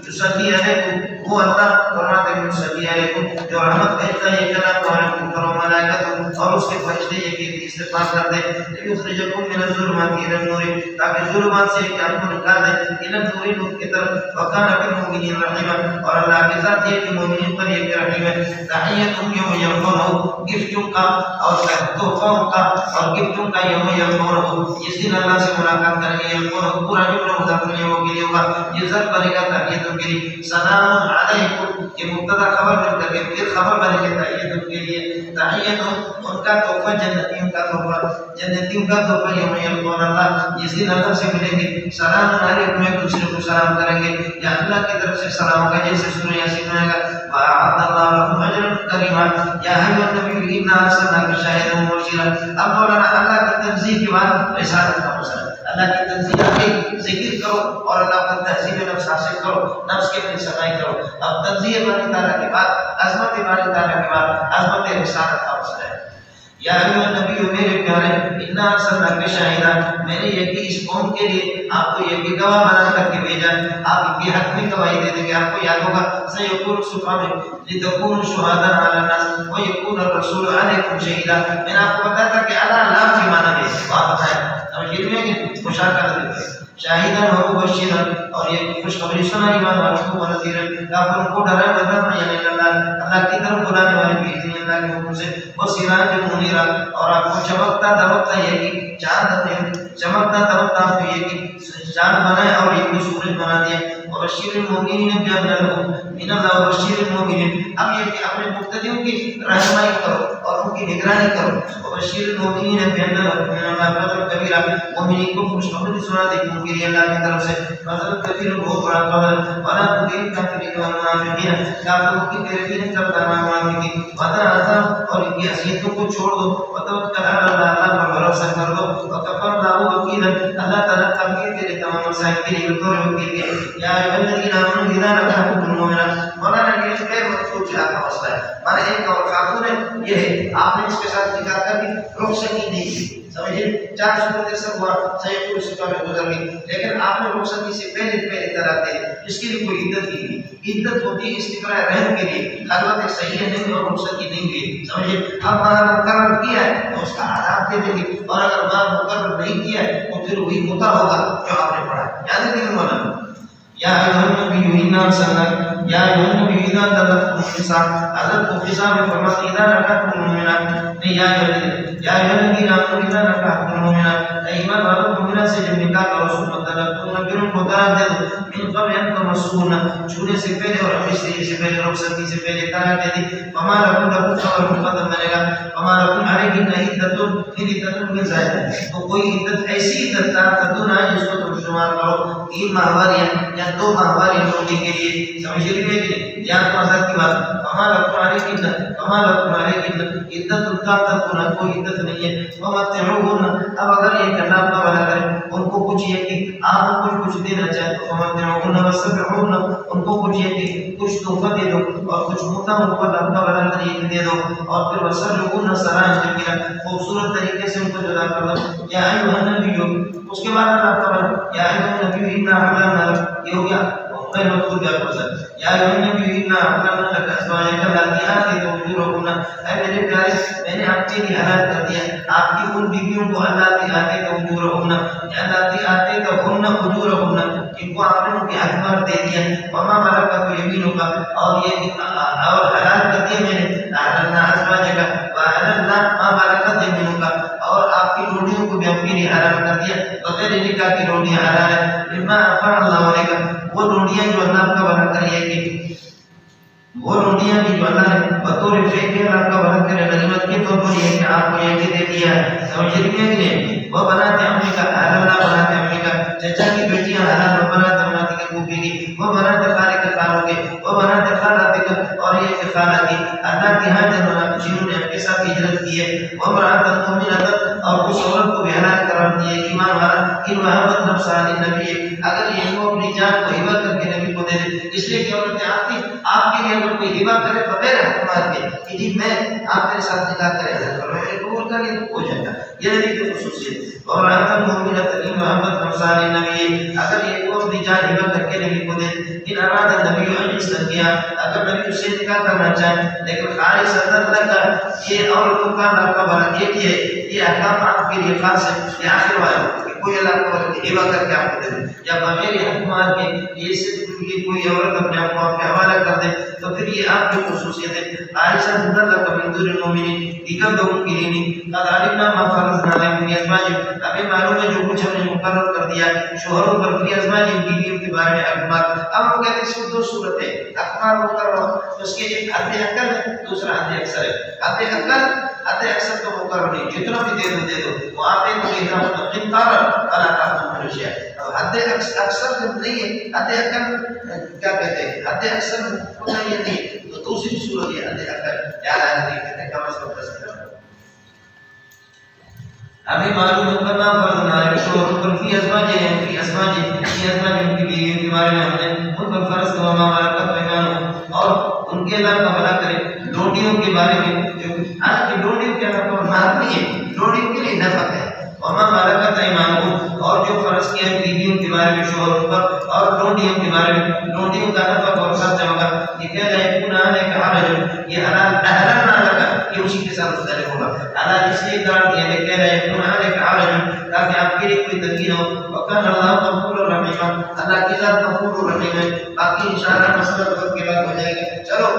S1: یصلی علیکم، وہ اللہ فرماتے ہیں یصلی علیکم جو رحمت بھیجتا ہے یہ کلام تمہارے اوپر و ملائکت اور اس کے فرشتے یہ کہ استغفار کرتے لیخرجکم من الظلمات الی النور، تاکہ ظلمات سے کہ آپ کو نکال دے الی النور نور کی طرف. وکان بالمؤمنین رحیما، اور اللہ کی ذات یہ کہ مومنین پر یہ رحیم ہے. تحیتهم یوم یلقونه، گفتوں کا اور تحفوں کا اور گفتوں کا یوم یلقونه، جس دن اللہ سے ملاقات کریں گے. یلقونه پورا جملہ مضاف الیہ کے لیے ہوگا، یہ ضرب بنے گا تحیتوں کے لیے. سلام علیکم یہ مبتدا خبر مل کر کے پھر خبر بنے گا تحیتوں کے لیے. تحیتوں ان کا تحفہ جنتیوں کا تحفہ، جنتیوں کا تحفہ یوم یلقون اللہ، جس دن اللہ سے ملیں گے. سلام علیکم ایک دوسرے کو سلام کریں گے یا اللہ کی طرف سے سلام کا جیسے سورہ یاسین آئے گا. وَأَعَدَّ اللَّهُ لَهُمْ أَجْرًا كَرِيمًا يَا أَيُّهَا النَّبِيُّ إِنَّا أَرْسَلْنَاكَ شَاهِدًا وَمُبَشِّرًا. اب مولانا اللہ کی تنزیہ کے بعد رسالت کا مسئلہ، اللہ کی تنزیہ کے ذکر کرو اور اللہ کا تہذیب نفس حاصل کرو، نفس کے اپنی صفائی کرو. اب تنزیہ باری تعالیٰ کے بعد عظمت باری تعالیٰ کے بعد عظمت رسالت کا مسئلہ ہے. یا ایھا النبی میرے پیارے انا ارسلناک شاہدا، میں نے یہ کہ اس قوم کے لیے آپ کو یہ بھی گواہ بنا کر کے بھیجا. آپ ان کے حق میں گواہی دے دیں گے. آپ کو یاد ہوگا سیقول الصفحہ لتکونوا شہداء علی الناس ویکون الرسول علیکم شہیدا. میں نے آپ کو بتایا تھا کہ اللہ لام کے معنی میں بات بتایا. اب یہ میں کہ مشارکت دیتے ہیں شاہداً و مبشراً، اور یہ خوشخبری سنا ایمان والوں کو ونذیراً، کافروں کو ڈرانے بتانا یعنی اللہ کی طرف بلانے والے بھی اللہ کے حکم سے. وسراجا منیرا، اور آپ کو چمکتا دمکتا یہ کہ چاند چمکتا دمکتا آپ کو یہ کہ چاند بنائے اور یہ کو سورج بنا دیا. وبشر المؤمنین بأن لهم من اللہ وبشر المؤمنین. اب یہ کہ اپنے مقتدیوں کی رہنمائی کرو اور ان کی نگرانی کرو. وبشر المؤمنین بأن لهم من اللہ فضل کبیرا، مومنین کو خوشخبری سنا دے ان کے لیے اللہ کی طرف سے فضل کبیر بہت بڑا فضل. ولا تطع الکافرین والمنافقین، کافروں کی پیروی کرتا نہ منافقین. ودع عذاب، اور ان کی اذیتوں کو چھوڑ دو. وتوکل علی اللہ، اللہ پر بھروسہ کر دو. وکفى الله وکیلا، اللہ تعالیٰ کافی تیرے تمام مسائل کے لیے بطور وکیل ہے. یا ایھا الذین آمنوا اذا نکحتم المؤمنات، مولانا یہ غیر مقصود جہاد کا مسئلہ ہے. مانا ایک اور خاتون ہے یہ ہے، آپ نے اس کے ساتھ نکاح کر کے رخصتی نہیں کی، سمجھے 4 صورتیں سب ہوا سیقول الصفحہ میں گزر گئی، لیکن آپ نے رخصتی سے پہلے طلاق دے دی. اس کے لیے کوئی عدت نہیں ہوئی. عدت ہوتی ہے استقرار رحم کے لیے، خلوت صحیح نہیں اور رخصتی نہیں ہوئی، سمجھے. اب ماں مقرر کیا ہے تو اس کا آداب دے دیں گے، اور اگر ماں مقرر نہیں کیا ہے تو پھر وہی مطلع ہوگا جو آپ نے پڑھا. یاد رکھیں مولانا. یا ایھا النبی انا ارسلناک، یا ایھا النبی اذا طلقتم النساء، حضرت کو خصام میں فرماتے اذا نکحتم المؤمنات، نہیں یا ایھا الذین آمنوا اذا نکحتم المؤمنات، ایمان والوں مومنات سے جب نکاح کرو ثم طلقتم، پھر ان کو طلاق دے دو من قبل ان تمسوهن، چھونے سے پہلے اور ہمیشہ سے پہلے، رخصتی سے پہلے طلاق دے دی. فما لکم خبر مقدم بنے گا. فما لکم علیہن عدۃ، پھر عدت میں زائد ہے تو کوئی عدت ایسی عدت تعتدون جس کو تم شمار کرو 3 ماہواریاں یا 2 ماہواریاں ہونے کے لیے، سمجھ لیجیے کہ یہاں مذہب کی بات. فما لکم علیہن عدۃ تعتدون، کوئی عدت نہیں ہے. ومتعوهن، اب اگر یہ کرنا آپ کا بھلا کرے ان کو کچھ یہ کہ آپ کچھ دینا چاہتے تو فمتعوهن وسبحوهن، ان کو کچھ یہ کہ کچھ تحفہ دے دو اور کچھ متا ان کو اللہ کا بھلا کرے دے دو، اور پھر وسرحوهن سراحا جمیلا، خوبصورت طریقے سے ان کو جدا کر دو. یا ایھا النبی، اس کے بعد اللہ کا بھلا یا ایھا النبی انا احللنا لک، یہ ہو گیا غیر مذکور کا فرض. یا ایھا النبی انا احللنا لک ازواجک اللاتی آتیت اجورهن، اے میرے پیارے میں نے آپ کے لیے حلال کر دیا آپ کی ان بیویوں کو اللاتی آتیت اجورهن، اللاتی آتیت اجورهن، جن کو آپ نے ان کے احکام دے دیا. وما ملکت یمینک، اور یہ اور حلال کر دیا میں نے احللنا ازواجک واحللنا ما ملکت یمینک، اور آپ کی روٹیوں کو بھی اپنے لیے حلال کر دیا بغیر نکاح کی روٹیاں حلال ہے. مما افاء اللہ علیک، وہ روٹیاں جو اللہ کا بھلا کرے کہ وہ روٹیاں بھی جو اللہ نے بطور فیکے اللہ کا بھلا کرے غنیمت کے طور پر یہ کہ آپ کو یہ دے دیا ہے، سمجھ لیجیے کہ وہ بناتے امی کا حلال بناتے امی کا، چچا کی بیٹیاں حلال بناتے بناتے کے پھوپھی کی، وہ بناتے خالے کے خالوں کے، وہ بناتے خالہ کے، اور یہ کہ خالہ کی اللہ کی ہاں جنہوں نے جنہوں نے اپنے ساتھ ہجرت کی ہے. وہ مراد مومنات، ان محبت نفسان نبی اگر یہ وہ اپنی جان کو ہبہ کر کے نبی کو دے دے، اس لیے کہ عورتیں آپ کے لیے اگر کوئی ہبہ کرے بغیر حکومت کے کہ جی میں آپ کے ساتھ نکاح کرے فرمایا قبول کر لیا تو ہو جائے گا، یہ نبی کی خصوصیت۔ اور رحمت مومنت ان محبت نفسان نبی اگر یہ وہ اپنی جان ہبہ کر کے نبی کو دے، ان اراد نبی ان استنکیا اگر نبی اس سے نکاح کرنا چاہیں لیکن خالص اللہ کا یہ عورتوں کا ناقابل ایک ہے، یہ احکام آپ کے لیے خاص ہے، یہ آخر والا کہ کوئی اللہ کو ہبہ کر کے آپ کو دے دے یا بغیر حکومت کے یہ سے کوئی عورت اپنے آپ کو آپ کے حوالہ کر دے تو پھر یہ آپ کی خصوصیت ہے۔ عائشہ رضی اللہ عنہا من دون المؤمنین دیگر لوگوں کے لیے نہیں، قد علمنا ما فرضنا علیہم فی ازواجہم، ہمیں معلوم ہے جو کچھ ہم نے مقرر کر دیا شوہروں پر فی ازواجہم بیویوں کے بارے میں احکامات۔ اب ہم کہتے ہیں اس میں دو صورتیں احکام مقرر، اس کے ایک حد اکثر ہے دوسرا حد اکثر ہے۔ حد اکثر تو مقرر نہیں، جتنا بھی دے دو وہ آتے کو کہنا مطلب قنطار اللہ تعالیٰ کو ملشیا ہے۔ حد اکثر جب نہیں ہے، حد اکثر کیا کہتے ہیں، حد اکثر ہوتا یہ نہیں تو دوسری صورت یہ حد اکثر یاد آتی ہے کم از کم 10 ہمیں معلوم ہے کرنا فرض ہے شوہر پر فی ازواجہم کی بیویوں کے بارے میں ہم نے ان پر فرض کیا ما ملکت ایمانہم اور ان کے اللہ کا بھلا کرے لونڈیوں کے بارے میں، حالانکہ لونڈیوں کے اللہ کا مال نہیں ہے، لونڈیوں کے لیے نفع ہے، وما ملکت ایمانہم اور جو فرض کیا ہے بیویوں کے بارے میں شوہر پر اور لونڈیوں کے بارے میں، لونڈیوں کا نفع اور خرچ ہوگا یہ کہہ رہے ہیں کنا علیک حرج، یہ حلال نہ لگا یہ اسی کے ساتھ مختلف ہوگا، حلال اس لیے قرار دیا ہے کہہ رہے ہیں کنا علیک حرج تاکہ آپ کے لیے کوئی تنگی نہ ہو، وکان اللہ غفور الرحیم اللہ کی ذات غفور الرحیم ہے۔ باقی انشاءاللہ مسئلہ وقت کے بعد ہو جائے گا۔ چلو